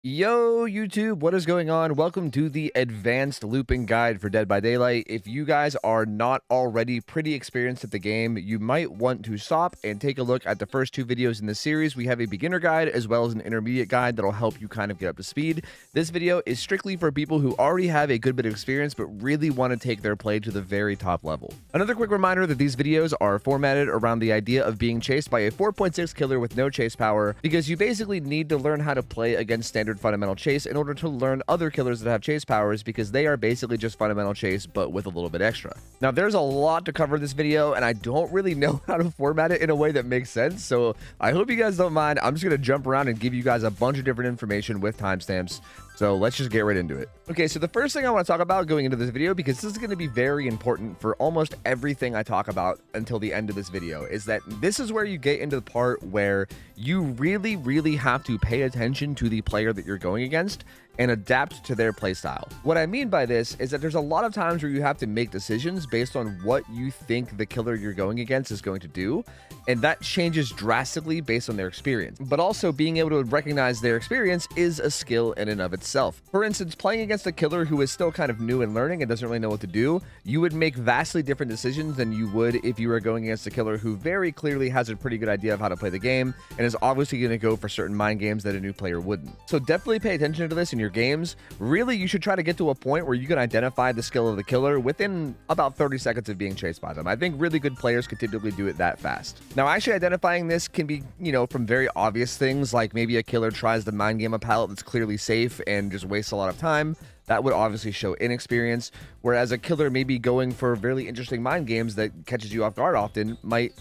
Yo, YouTube, what is going on? Welcome to the advanced looping guide for Dead by Daylight. If you guys are not already pretty experienced at the game, you might want to stop and take a look at the first two videos in the series. We have a beginner guide as well as an intermediate guide that'll help you kind of get up to speed. This video is strictly for people who already have a good bit of experience but really want to take their play to the very top level. Another quick reminder that these videos are formatted around the idea of being chased by a 4.6 killer with no chase power, because you basically need to learn how to play against standard fundamental chase in order to learn other killers that have chase powers, because they are basically just fundamental chase but with a little bit extra. Now there's a lot to cover in this video and I don't really know how to format it in a way that makes sense, so I hope you guys don't mind. I'm just going to jump around and give you guys a bunch of different information with timestamps. So let's just get right into it. Okay, so the first thing I want to talk about going into this video, because this is going to be very important for almost everything I talk about until the end of this video, is that this is where you get into the part where you really have to pay attention to the player that you're going against and adapt to their playstyle. What I mean by this is that there's a lot of times where you have to make decisions based on what you think the killer you're going against is going to do, and that changes drastically based on their experience. But also being able to recognize their experience is a skill in and of itself. For instance, playing against a killer who is still kind of new and learning and doesn't really know what to do, you would make vastly different decisions than you would if you were going against a killer who very clearly has a pretty good idea of how to play the game and is obviously going to go for certain mind games that a new player wouldn't. So definitely pay attention to this in your games. Really, you should try to get to a point where you can identify the skill of the killer within about 30 seconds of being chased by them. I think really good players could typically do it that fast. Now, actually identifying this can be, from very obvious things, like maybe a killer tries to mind game a pallet that's clearly safe and just wastes a lot of time. That would obviously show inexperience, whereas a killer maybe going for really interesting mind games that catches you off guard often might,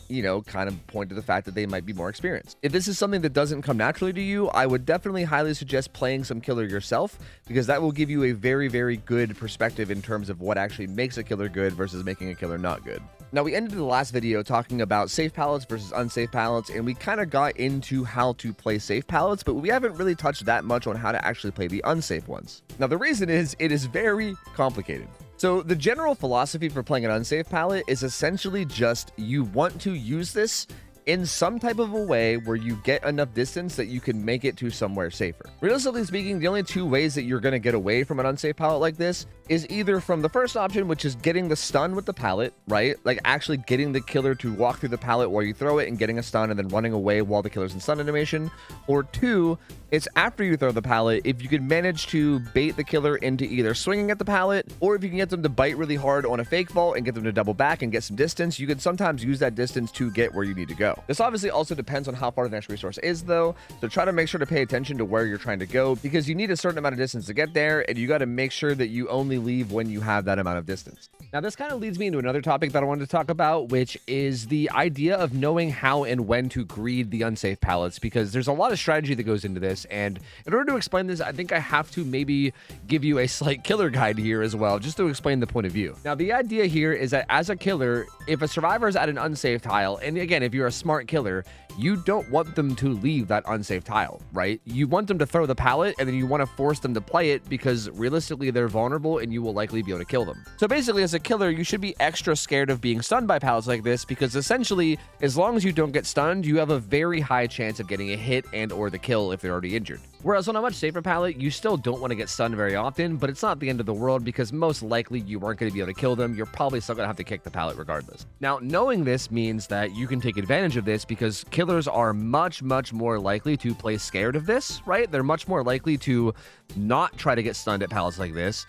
kind of point to the fact that they might be more experienced. If this is something that doesn't come naturally to you, I would definitely highly suggest playing some killer yourself, because that will give you a very good perspective in terms of what actually makes a killer good versus making a killer not good. Now, we ended the last video talking about safe pallets versus unsafe pallets, and we kind of got into how to play safe pallets, but we haven't really touched that much on how to actually play the unsafe ones. Now, the reason is it is very complicated. So the general philosophy for playing an unsafe pallet is essentially just you want to use this in some type of a way where you get enough distance that you can make it to somewhere safer. Realistically speaking, the only two ways that you're going to get away from an unsafe pallet like this is either from the first option, which is getting the stun with the pallet, right? Like actually getting the killer to walk through the pallet while you throw it and getting a stun and then running away while the killer's in stun animation. Or two, it's after you throw the pallet, if you can manage to bait the killer into either swinging at the pallet, or if you can get them to bite really hard on a fake vault and get them to double back and get some distance, you can sometimes use that distance to get where you need to go. This obviously also depends on how far the next resource is though, so try to make sure to pay attention to where you're trying to go, because you need a certain amount of distance to get there, and you got to make sure that you only leave when you have that amount of distance. Now, this kind of leads me into another topic that I wanted to talk about, which is the idea of knowing how and when to greed the unsafe pallets, because there's a lot of strategy that goes into this, and in order to explain this, I think I have to maybe give you a slight killer guide here as well, just to explain the point of view. Now, the idea here is that as a killer, if a survivor is at an unsafe tile, and again, if you're a smart killer, you don't want them to leave that unsafe tile, right? You want them to throw the pallet, and then you want to force them to play it, because realistically they're vulnerable and you will likely be able to kill them. So basically, as a killer, you should be extra scared of being stunned by pallets like this, because essentially, as long as you don't get stunned, you have a very high chance of getting a hit and or the kill if they're already injured. Whereas on a much safer pallet, you still don't want to get stunned very often, but it's not the end of the world, because most likely you aren't going to be able to kill them. You're probably still going to have to kick the pallet regardless. Now, knowing this means that you can take advantage of this, because killers are much more likely to play scared of this, right? They're much more likely to not try to get stunned at pallets like this.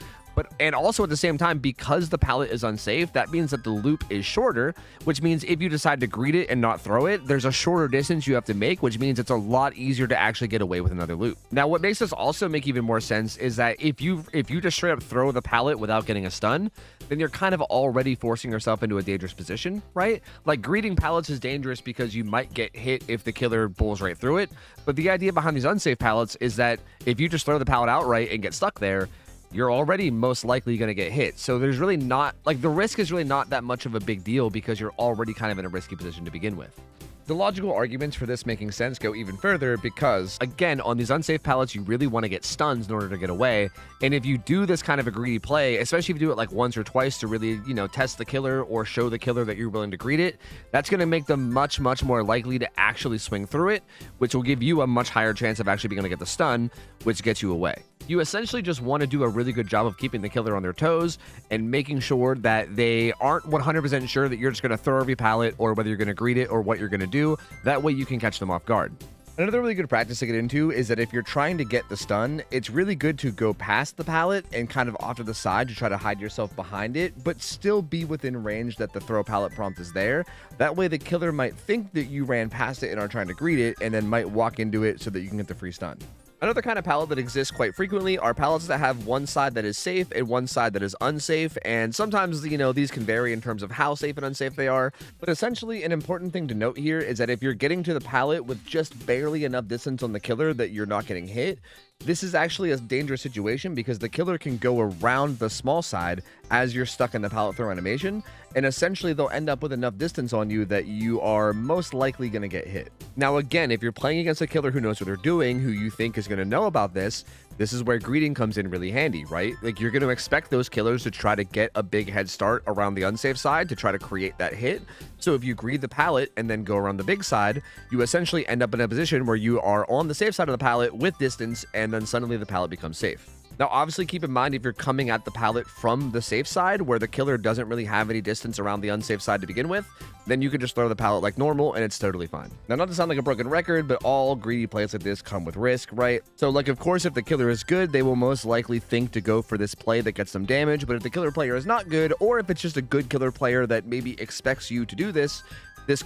And also at the same time, because the pallet is unsafe, that means that the loop is shorter, which means if you decide to greet it and not throw it, there's a shorter distance you have to make, which means it's a lot easier to actually get away with another loop. Now, what makes this also make even more sense is that if you just straight up throw the pallet without getting a stun, then you're kind of already forcing yourself into a dangerous position, right? Like, greeting pallets is dangerous because you might get hit if the killer bowls right through it. But the idea behind these unsafe pallets is that if you just throw the pallet outright and get stuck there, you're already most likely going to get hit. So there's really not, like, the risk is really not that much of a big deal, because you're already kind of in a risky position to begin with. The logical arguments for this making sense go even further because, again, on these unsafe pallets, you really want to get stuns in order to get away. And if you do this kind of a greedy play, especially if you do it like once or twice to really, test the killer or show the killer that you're willing to greet it, that's going to make them much, much more likely to actually swing through it, which will give you a much higher chance of actually being able to get the stun, which gets you away. You essentially just want to do a really good job of keeping the killer on their toes and making sure that they aren't 100% sure that you're just going to throw every pallet or whether you're going to greet it or what you're going to do. That way you can catch them off guard. Another really good practice to get into is that if you're trying to get the stun, it's really good to go past the pallet and kind of off to the side to try to hide yourself behind it, but still be within range that the throw pallet prompt is there. That way the killer might think that you ran past it and are trying to greet it and then might walk into it so that you can get the free stun. Another kind of pallet that exists quite frequently are pallets that have one side that is safe and one side that is unsafe, and sometimes, these can vary in terms of how safe and unsafe they are, but essentially an important thing to note here is that if you're getting to the pallet with just barely enough distance on the killer that you're not getting hit, this is actually a dangerous situation because the killer can go around the small side as you're stuck in the pallet throw animation, and essentially they'll end up with enough distance on you that you are most likely going to get hit. Now again, if you're playing against a killer who knows what they're doing, who you think is going to know about this is where greeting comes in really handy, right? Like, you're going to expect those killers to try to get a big head start around the unsafe side to try to create that hit. So if you greet the pallet and then go around the big side, you essentially end up in a position where you are on the safe side of the pallet with distance, and then suddenly the pallet becomes safe. Now, obviously, keep in mind if you're coming at the pallet from the safe side where the killer doesn't really have any distance around the unsafe side to begin with, then you can just throw the pallet like normal and it's totally fine. Now, not to sound like a broken record, but all greedy plays like this come with risk, right? So, of course, if the killer is good, they will most likely think to go for this play that gets them damage. But if the killer player is not good, or if it's just a good killer player that maybe expects you to do this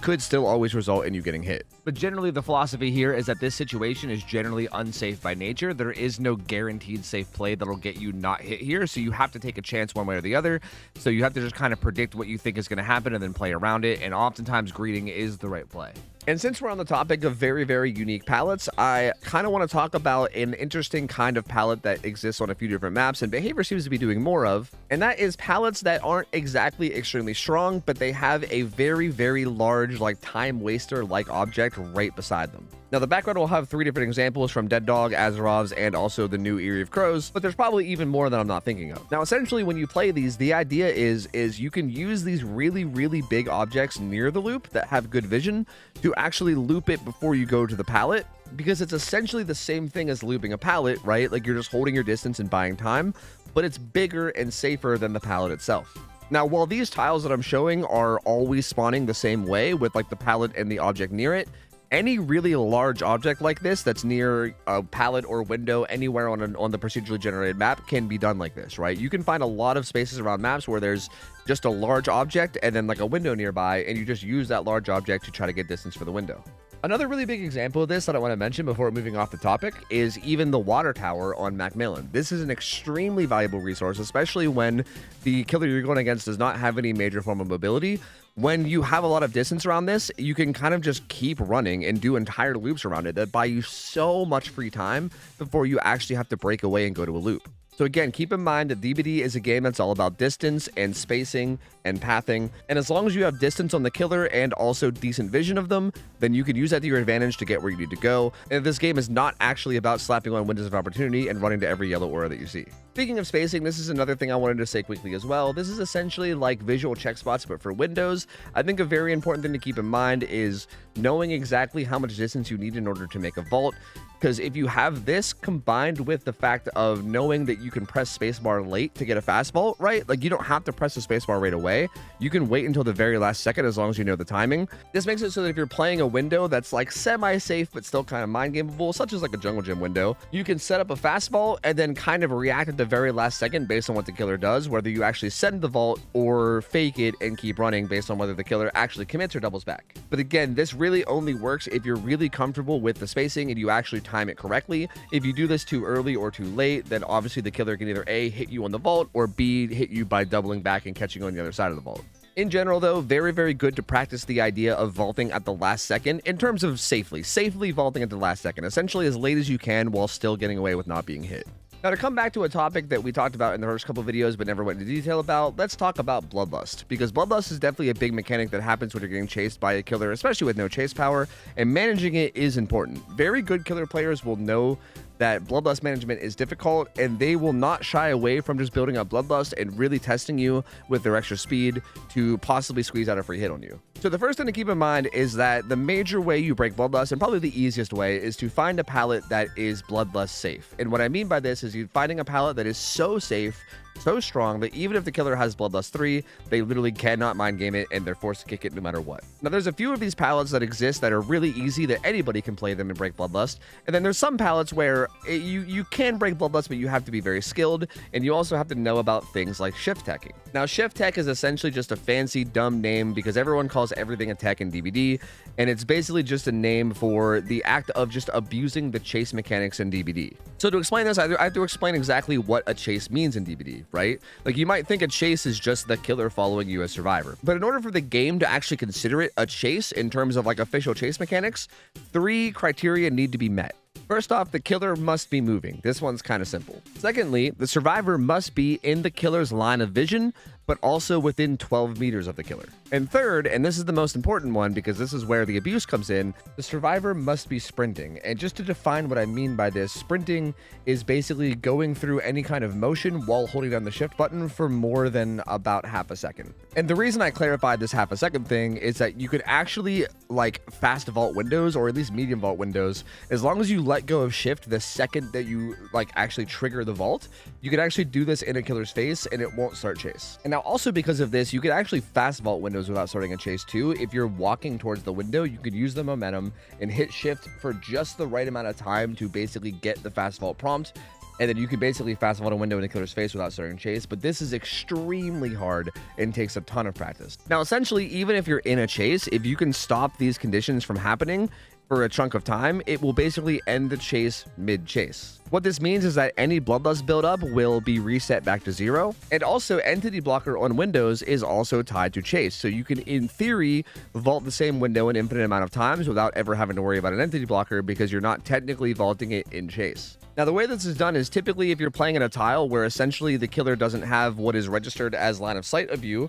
could still always result in you getting hit. But generally, the philosophy here is that this situation is generally unsafe by nature. There is no guaranteed safe play that'll get you not hit here, so you have to take a chance one way or the other. So you have to just kind of predict what you think is going to happen and then play around it, and oftentimes greeting is the right play. And since we're on the topic of very, very unique pallets, I kind of want to talk about an interesting kind of pallet that exists on a few different maps and Behavior seems to be doing more of, and that is pallets that aren't exactly extremely strong, but they have a very, very large, time waster-like object right beside them. Now, the background will have 3 different examples from Dead Dog, Azerov's, and also the new Eerie of Crows, but there's probably even more that I'm not thinking of. Now, essentially, when you play these, the idea is you can use these really, really big objects near the loop that have good vision to actually loop it before you go to the pallet, because it's essentially the same thing as looping a pallet, right? Like, you're just holding your distance and buying time, but it's bigger and safer than the pallet itself. Now, while these tiles that I'm showing are always spawning the same way with the pallet and the object near it, any really large object like this that's near a pallet or window anywhere on the procedurally generated map can be done like this, right? You can find a lot of spaces around maps where there's just a large object and then a window nearby, and you just use that large object to try to get distance for the window. Another really big example of this that I want to mention before moving off the topic is even the water tower on Macmillan. This is an extremely valuable resource, especially when the killer you're going against does not have any major form of mobility. When you have a lot of distance around this, you can kind of just keep running and do entire loops around it that buy you so much free time before you actually have to break away and go to a loop. So again, keep in mind that DBD is a game that's all about distance and spacing and pathing, and as long as you have distance on the killer and also decent vision of them, then you can use that to your advantage to get where you need to go. And this game is not actually about slapping on windows of opportunity and running to every yellow aura that you see. Speaking of spacing, this is another thing I wanted to say quickly as well. This is essentially like visual check spots, but for windows. I think a very important thing to keep in mind is knowing exactly how much distance you need in order to make a vault. Because if you have this combined with the fact of knowing that you can press spacebar late to get a fast vault, right? You don't have to press the spacebar right away. You can wait until the very last second as long as you know the timing. This makes it so that if you're playing a window that's semi-safe but still kind of mind-gameable, such as a jungle gym window, you can set up a fast vault and then kind of react at the very last second based on what the killer does, whether you actually send the vault or fake it and keep running based on whether the killer actually commits or doubles back. But again, this really only works if you're really comfortable with the spacing and you actually time it correctly. If you do this too early or too late, then obviously the killer can either A, hit you on the vault, or B, hit you by doubling back and catching you on the other side of the vault. In general, though, very, very good to practice the idea of vaulting at the last second in terms of safely vaulting at the last second, essentially as late as you can while still getting away with not being hit. Now, to come back to a topic that we talked about in the first couple of videos but never went into detail about, let's talk about Bloodlust, because Bloodlust is definitely a big mechanic that happens when you're getting chased by a killer, especially with no chase power, and managing it is important. Very good killer players will know that Bloodlust management is difficult, and they will not shy away from just building up Bloodlust and really testing you with their extra speed to possibly squeeze out a free hit on you. So the first thing to keep in mind is that the major way you break Bloodlust, and probably the easiest way, is to find a pallet that is Bloodlust safe. And what I mean by this is you finding a pallet that is so safe, so strong, that even if the killer has Bloodlust 3, they literally cannot mind game it, and they're forced to kick it no matter what. Now, there's a few of these pallets that exist that are really easy, that anybody can play them and break Bloodlust. And then there's some pallets where you can break Bloodlust, but you have to be very skilled, and you also have to know about things like shift teching. Now, shift tech is essentially just a fancy, dumb name because everyone calls everything a tech in DBD, and it's basically just a name for the act of just abusing the chase mechanics in DBD. So to explain this, I have to explain exactly what a chase means in DBD, right? Like, you might think a chase is just the killer following you as survivor, but in order for the game to actually consider it a chase in terms of like official chase mechanics, 3 criteria need to be met. First off, the killer must be moving. This one's kind of simple. Secondly, the survivor must be in the killer's line of vision, but also within 12 meters of the killer. And third, and this is the most important one because this is where the abuse comes in, the survivor must be sprinting. And just to define what I mean by this, sprinting is basically going through any kind of motion while holding down the shift button for more than about half a second. And the reason I clarified this half a second thing is that you could actually like fast vault windows, or at least medium vault windows, as long as you let go of shift the second that you like actually trigger the vault, you could actually do this in a killer's face and it won't start chase. And now also because of this, you could actually fast vault windows without starting a chase too. If you're walking towards the window, you could use the momentum and hit shift for just the right amount of time to basically get the fast vault prompt. And then you can basically fast vault a window in a killer's face without starting chase, but this is extremely hard and takes a ton of practice. Now, essentially, even if you're in a chase, if you can stop these conditions from happening for a chunk of time, it will basically end the chase mid-chase. What this means is that any Bloodlust buildup will be reset back to 0, and also Entity Blocker on Windows is also tied to chase, so you can, in theory, vault the same window an infinite amount of times without ever having to worry about an Entity Blocker because you're not technically vaulting it in chase. Now, the way this is done is typically if you're playing in a tile where essentially the killer doesn't have what is registered as line of sight of you,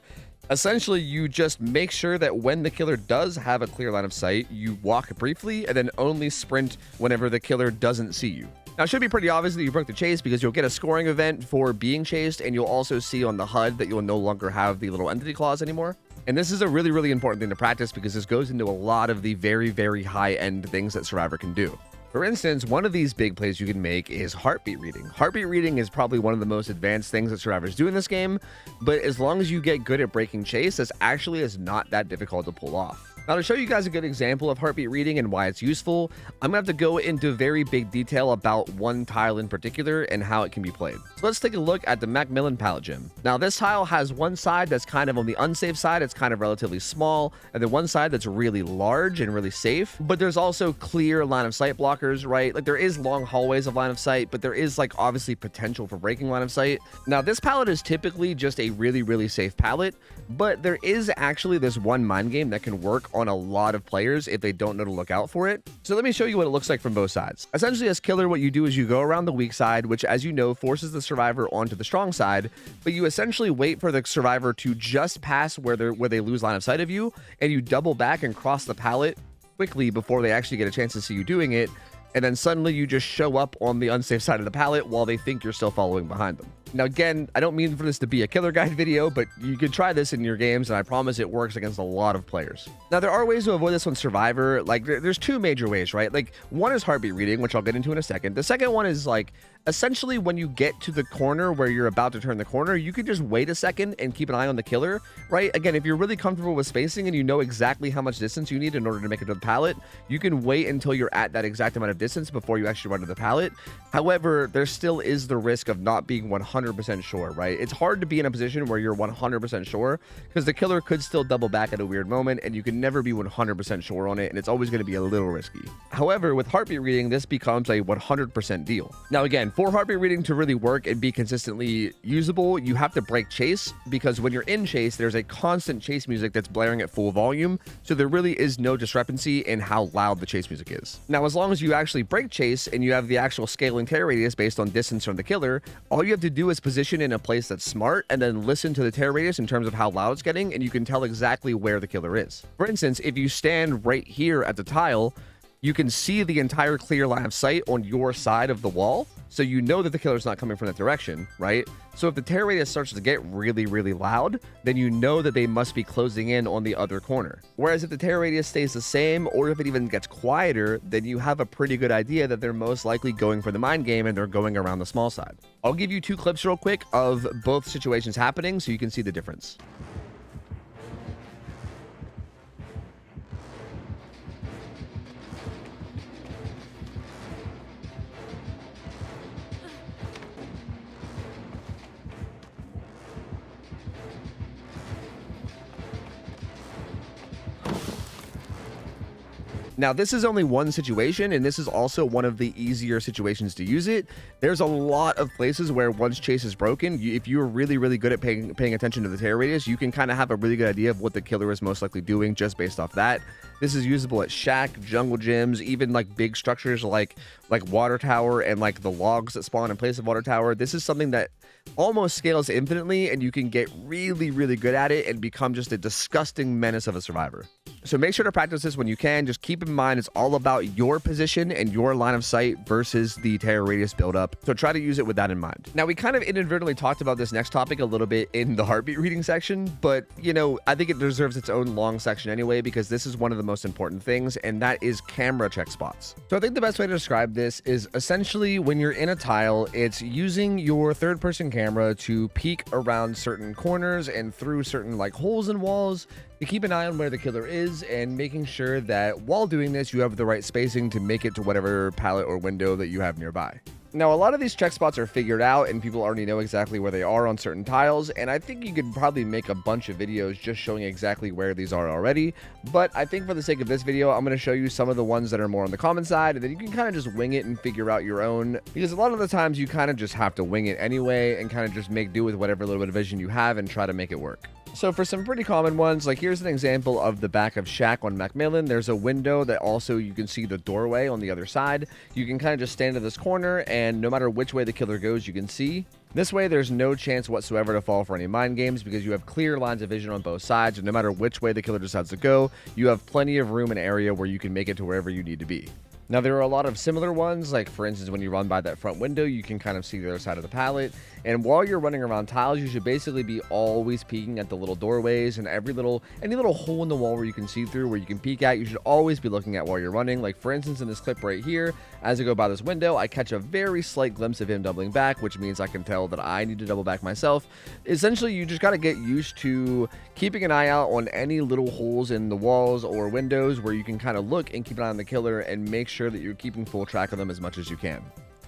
essentially you just make sure that when the killer does have a clear line of sight, you walk briefly and then only sprint whenever the killer doesn't see you. Now, it should be pretty obvious that you broke the chase because you'll get a scoring event for being chased, and you'll also see on the HUD that you'll no longer have the little entity clause anymore. And this is a really, really important thing to practice because this goes into a lot of the very, very high-end things that Survivor can do. For instance, one of these big plays you can make is heartbeat reading. Heartbeat reading is probably one of the most advanced things that survivors do in this game, but as long as you get good at breaking chase, this actually is not that difficult to pull off. Now, to show you guys a good example of heartbeat reading and why it's useful, I'm gonna have to go into very big detail about one tile in particular and how it can be played. So let's take a look at the Macmillan Pallet Gym. Now, this tile has one side that's kind of on the unsafe side, it's kind of relatively small, and then one side that's really large and really safe, but there's also clear line of sight blockers, right? Like, there is long hallways of line of sight, but there is like obviously potential for breaking line of sight. Now, this pallet is typically just a really, really safe pallet, but there is actually this one mind game that can work on a lot of players if they don't know to look out for it. So let me show you what it looks like from both sides. Essentially, as killer, what you do is you go around the weak side, which, as you know, forces the survivor onto the strong side, but you essentially wait for the survivor to just pass where they lose line of sight of you, and you double back and cross the pallet quickly before they actually get a chance to see you doing it, and then suddenly you just show up on the unsafe side of the pallet while they think you're still following behind them. Now, again, I don't mean for this to be a killer guide video, but you can try this in your games, and I promise it works against a lot of players. Now, there are ways to avoid this on Survivor. Like, there's 2 major ways, right? Like, one is heartbeat reading, which I'll get into in a second. The second one is, like, essentially when you get to the corner where you're about to turn the corner, you can just wait a second and keep an eye on the killer, right? Again, if you're really comfortable with spacing and you know exactly how much distance you need in order to make it to the pallet, you can wait until you're at that exact amount of distance before you actually run to the pallet. However, there still is the risk of not being 100% sure, right? It's hard to be in a position where you're 100% sure because the killer could still double back at a weird moment, and you can never be 100% sure on it, and it's always going to be a little risky. However, with heartbeat reading, this becomes a 100% deal. Now, again, For heartbeat reading to really work and be consistently usable, you have to break chase, because when you're in chase, there's a constant chase music that's blaring at full volume, so there really is no discrepancy in how loud the chase music is. Now, as long as you actually break chase and you have the actual scaling tear radius based on distance from the killer, all you have to do is position in a place that's smart and then listen to the tear radius in terms of how loud it's getting, and you can tell exactly where the killer is. For instance, if you stand right here at the tile, you can see the entire clear line of sight on your side of the wall, so you know that the killer's not coming from that direction, right? So if the tear radius starts to get really, really loud, then you know that they must be closing in on the other corner. Whereas if the tear radius stays the same, or if it even gets quieter, then you have a pretty good idea that they're most likely going for the mind game and they're going around the small side. I'll give you 2 clips real quick of both situations happening so you can see the difference. Now, this is only one situation, and this is also one of the easier situations to use it. There's a lot of places where once chase is broken, if you're really, really good at paying attention to the tear radius, you can kind of have a really good idea of what the killer is most likely doing just based off that. This is usable at shack, jungle gyms, even like big structures like water tower and like the logs that spawn in place of water tower. This is something that almost scales infinitely, and you can get really, really good at it and become just a disgusting menace of a survivor. So make sure to practice this when you can. Just keep in mind it's all about your position and your line of sight versus the tear radius buildup. So try to use it with that in mind. Now, we kind of inadvertently talked about this next topic a little bit in the heartbeat reading section, but you know, I think it deserves its own long section anyway, because this is one of the most important things, and that is camera check spots. So I think the best way to describe this is essentially when you're in a tile, it's using your third-person camera to peek around certain corners and through certain like holes in walls to keep an eye on where the killer is, and making sure that while doing this, you have the right spacing to make it to whatever pallet or window that you have nearby. Now, a lot of these check spots are figured out and people already know exactly where they are on certain tiles, and I think you could probably make a bunch of videos just showing exactly where these are already, but I think for the sake of this video, I'm going to show you some of the ones that are more on the common side, and then you can kind of just wing it and figure out your own, because a lot of the times you kind of just have to wing it anyway and kind of just make do with whatever little bit of vision you have and try to make it work. So for some pretty common ones, like here's an example of the back of shack on Macmillan. There's a window that also you can see the doorway on the other side. You can kind of just stand in this corner, and no matter which way the killer goes, you can see. This way, there's no chance whatsoever to fall for any mind games, because you have clear lines of vision on both sides, and no matter which way the killer decides to go, you have plenty of room and area where you can make it to wherever you need to be. Now, there are a lot of similar ones, like for instance, when you run by that front window, you can kind of see the other side of the pallet. And while you're running around tiles, you should basically be always peeking at the little doorways and any little hole in the wall where you can see through, where you can peek at. You should always be looking at while you're running. Like for instance, in this clip right here, as I go by this window, I catch a very slight glimpse of him doubling back, which means I can tell that I need to double back myself. Essentially, you just got to get used to keeping an eye out on any little holes in the walls or windows where you can kind of look and keep an eye on the killer and make sure that you're keeping full track of them as much as you can.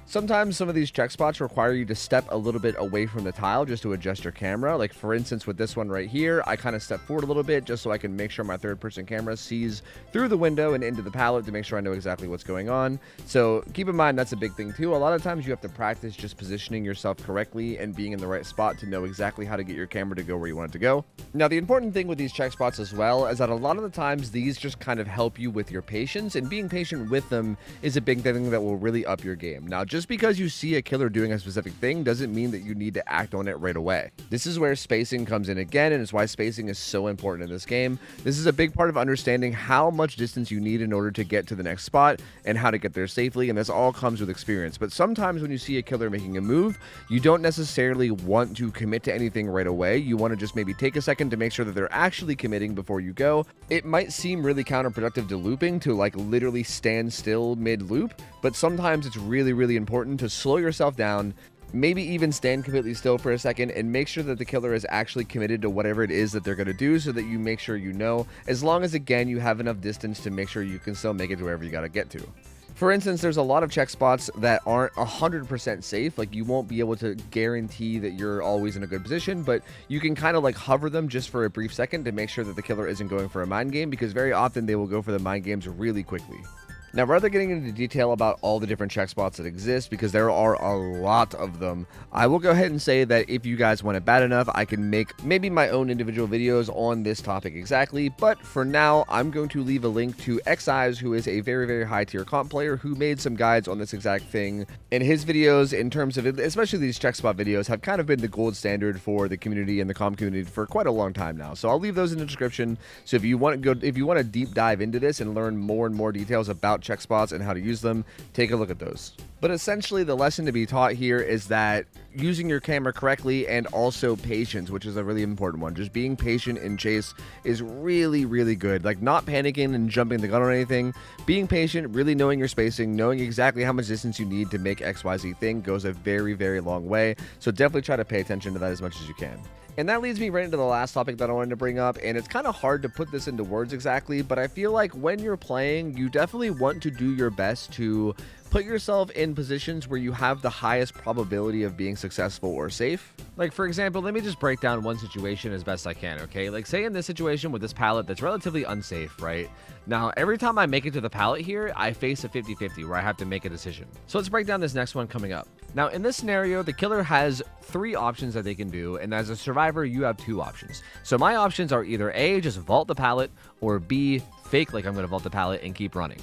Sometimes some of these check spots require you to step a little bit away from the tile just to adjust your camera. Like for instance, with this one right here, I kind of step forward a little bit just so I can make sure my third-person camera sees through the window and into the pallet to make sure I know exactly what's going on. So keep in mind, that's a big thing too. A lot of times you have to practice just positioning yourself correctly and being in the right spot to know exactly how to get your camera to go where you want it to go. Now, the important thing with these check spots as well is that a lot of the times these just kind of help you with your patience, and being patient with them is a big thing that will really up your game. Now, just because you see a killer doing a specific thing doesn't mean that you need to act on it right away. This is where spacing comes in again, and it's why spacing is so important in this game. This is a big part of understanding how much distance you need in order to get to the next spot and how to get there safely, and this all comes with experience. But sometimes when you see a killer making a move, you don't necessarily want to commit to anything right away. You want to just maybe take a second to make sure that they're actually committing before you go. It might seem really counterproductive to looping to like literally stand still mid-loop, but sometimes it's really, really important to slow yourself down, maybe even stand completely still for a second and make sure that the killer is actually committed to whatever it is that they're going to do, so that you make sure you know, as long as again you have enough distance to make sure you can still make it to wherever you got to get to. For instance, there's a lot of check spots that aren't 100% safe. Like you won't be able to guarantee that you're always in a good position, but you can kind of like hover them just for a brief second to make sure that the killer isn't going for a mind game, because very often they will go for the mind games really quickly. Now, rather than getting into detail about all the different check spots that exist, because there are a lot of them, I will go ahead and say that if you guys want it bad enough, I can make maybe my own individual videos on this topic exactly, but for now, I'm going to leave a link to Xeyes, who is a very, very high tier comp player who made some guides on this exact thing. And his videos, in terms of it, especially these check spot videos, have kind of been the gold standard for the community and the comp community for quite a long time now. So I'll leave those in the description. So if you want to deep dive into this and learn more and more details about check spots and how to use them, take a look at those. But essentially, the lesson to be taught here is that using your camera correctly and also patience, which is a really important one. Just being patient in chase is really, really good. Like, not panicking and jumping the gun on anything. Being patient, really knowing your spacing, knowing exactly how much distance you need to make XYZ thing goes a very, very long way. So definitely try to pay attention to that as much as you can. And that leads me right into the last topic that I wanted to bring up, and it's kind of hard to put this into words exactly, but I feel like when you're playing, you definitely want to do your best to put yourself in positions where you have the highest probability of being successful or safe. Like, for example, let me just break down one situation as best I can, okay? Like, say in this situation with this pallet that's relatively unsafe, right? Now, every time I make it to the pallet here, I face a 50-50 where I have to make a decision. So let's break down this next one coming up. Now, in this scenario, the killer has 3 options that they can do, and as a survivor, you have 2 options. So my options are either A, just vault the pallet, or B, fake like I'm going to vault the pallet and keep running.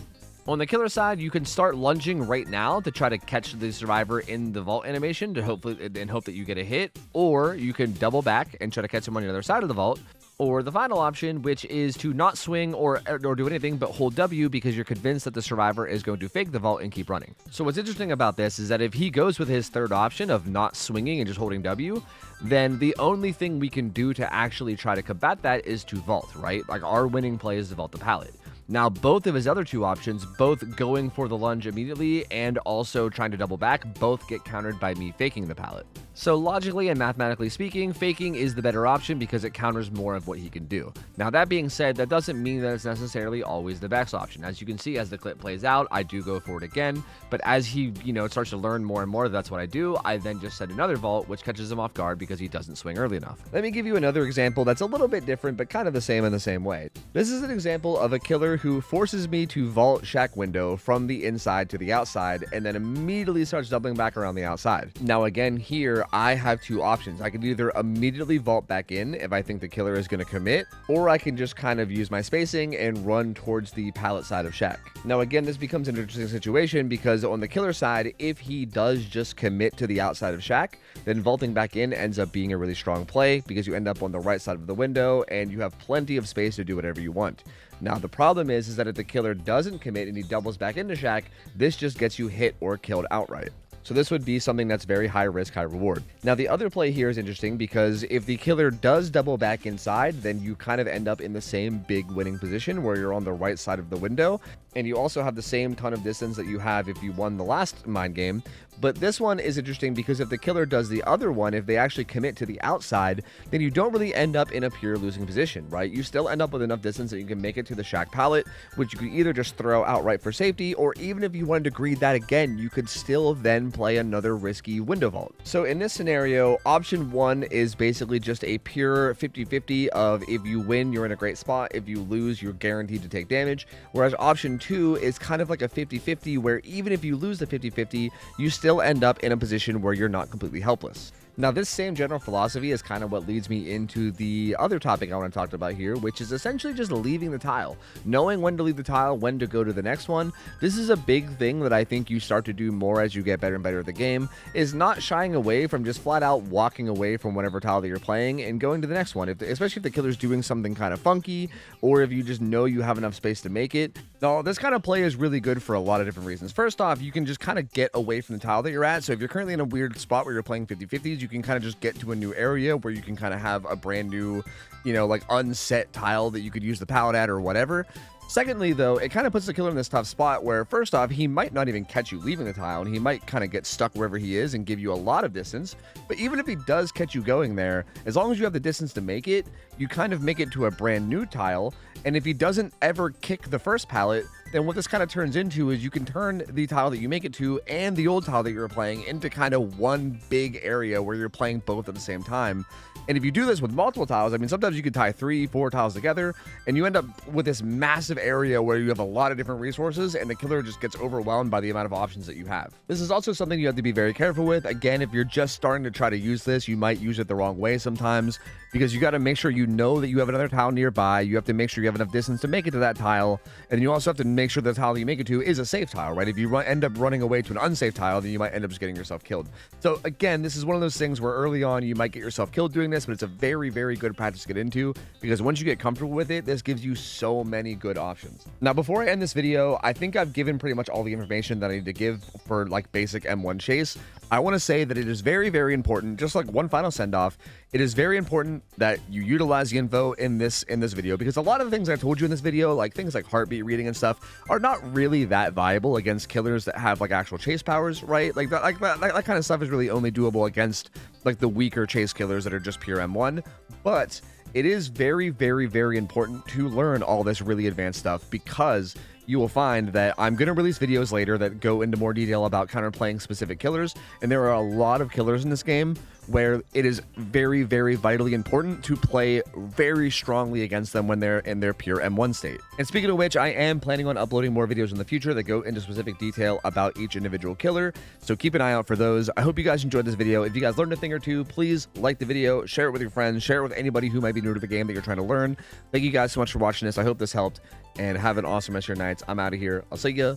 On the killer side, you can start lunging right now to try to catch the survivor in the vault animation to hope that you get a hit, or you can double back and try to catch him on the other side of the vault. Or the final option, which is to not swing or do anything but hold W because you're convinced that the survivor is going to fake the vault and keep running. So what's interesting about this is that if he goes with his third option of not swinging and just holding W, then the only thing we can do to actually try to combat that is to vault, right? Like, our winning play is to vault the pallet. Now, both of his other 2 options, both going for the lunge immediately and also trying to double back, both get countered by me faking the pallet. So logically and mathematically speaking, faking is the better option because it counters more of what he can do. Now, that being said, that doesn't mean that it's necessarily always the best option. As you can see, as the clip plays out, I do go for it again, but as he, starts to learn more and more that's what I do, I then just set another vault, which catches him off guard because he doesn't swing early enough. Let me give you another example that's a little bit different, but kind of the same in the same way. This is an example of a killer who forces me to vault shack window from the inside to the outside and then immediately starts doubling back around the outside. Now, again, here I have 2 options. I can either immediately vault back in if I think the killer is going to commit, or I can just kind of use my spacing and run towards the pallet side of shack. Now, again, this becomes an interesting situation because on the killer side, if he does just commit to the outside of shack, then vaulting back in ends up being a really strong play because you end up on the right side of the window and you have plenty of space to do whatever you want. Now, the problem is that if the killer doesn't commit and he doubles back into shack, this just gets you hit or killed outright. So this would be something that's very high risk, high reward. Now, the other play here is interesting because if the killer does double back inside, then you kind of end up in the same big winning position where you're on the right side of the window. And you also have the same ton of distance that you have if you won the last mind game. But this one is interesting because if the killer does the other one, if they actually commit to the outside, then you don't really end up in a pure losing position, right? You still end up with enough distance that you can make it to the shack pallet, which you could either just throw outright for safety, or even if you wanted to greed that again, you could still then play another risky window vault. So in this scenario, option 1 is basically just a pure 50-50 of if you win, you're in a great spot. If you lose, you're guaranteed to take damage. Whereas option 2 is kind of like a 50-50 where even if you lose the 50-50, you still end up in a position where you're not completely helpless. Now, this same general philosophy is kind of what leads me into the other topic I want to talk about here, which is essentially just leaving the tile. Knowing when to leave the tile, when to go to the next one. This is a big thing that I think you start to do more as you get better and better at the game, is not shying away from just flat out walking away from whatever tile that you're playing and going to the next one, especially if the killer's doing something kind of funky, or if you just know you have enough space to make it. Now, this kind of play is really good for a lot of different reasons. First off, you can just kind of get away from the tile that you're at. So if you're currently in a weird spot where you're playing 50-50s, you can kind of just get to a new area where you can kind of have a brand new, like unset tile that you could use the pallet at or whatever. Secondly, though, it kind of puts the killer in this tough spot where, first off, he might not even catch you leaving the tile, and he might kind of get stuck wherever he is and give you a lot of distance. But even if he does catch you going there, as long as you have the distance to make it, you kind of make it to a brand new tile. And if he doesn't ever kick the first pallet, then what this kind of turns into is you can turn the tile that you make it to and the old tile that you're playing into kind of one big area where you're playing both at the same time. And if you do this with multiple tiles, I mean, sometimes you could tie 3-4 tiles together and you end up with this massive massive area where you have a lot of different resources and the killer just gets overwhelmed by the amount of options that you have. This is also something you have to be very careful with. Again, if you're just starting to try to use this, you might use it the wrong way sometimes, because you got to make sure you know that you have another tile nearby. You have to make sure you have enough distance to make it to that tile, and you also have to make sure the tile that you make it to is a safe tile, right? If you end up running away to an unsafe tile, then you might end up just getting yourself killed. So again, this is one of those things where early on you might get yourself killed doing this, but it's a very, very good practice to get into, because once you get comfortable with it, this gives you so many good options. Now, before I end this video, I think I've given pretty much all the information that I need to give for like basic M1 chase. I want to say that it is very, very important, just like one final send off. It is very important that you utilize the info in this video, because a lot of the things I told you in this video, like things like heartbeat reading and stuff, are not really that viable against killers that have like actual chase powers, right? Like that kind of stuff is really only doable against like the weaker chase killers that are just pure M1. But it is very, very, very important to learn all this really advanced stuff, because you will find that I'm going to release videos later that go into more detail about counterplaying specific killers, and there are a lot of killers in this game where it is very, very vitally important to play very strongly against them when they're in their pure M1 state. And speaking of which, I am planning on uploading more videos in the future that go into specific detail about each individual killer, so keep an eye out for those. I hope you guys enjoyed this video. If you guys learned a thing or two, please like the video, share it with your friends, share it with anybody who might be new to the game that you're trying to learn. Thank you guys so much for watching this. I hope this helped, and have an awesome rest of your nights. I'm out of here. I'll see ya.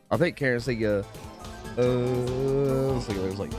I'll take care. See ya. See you later.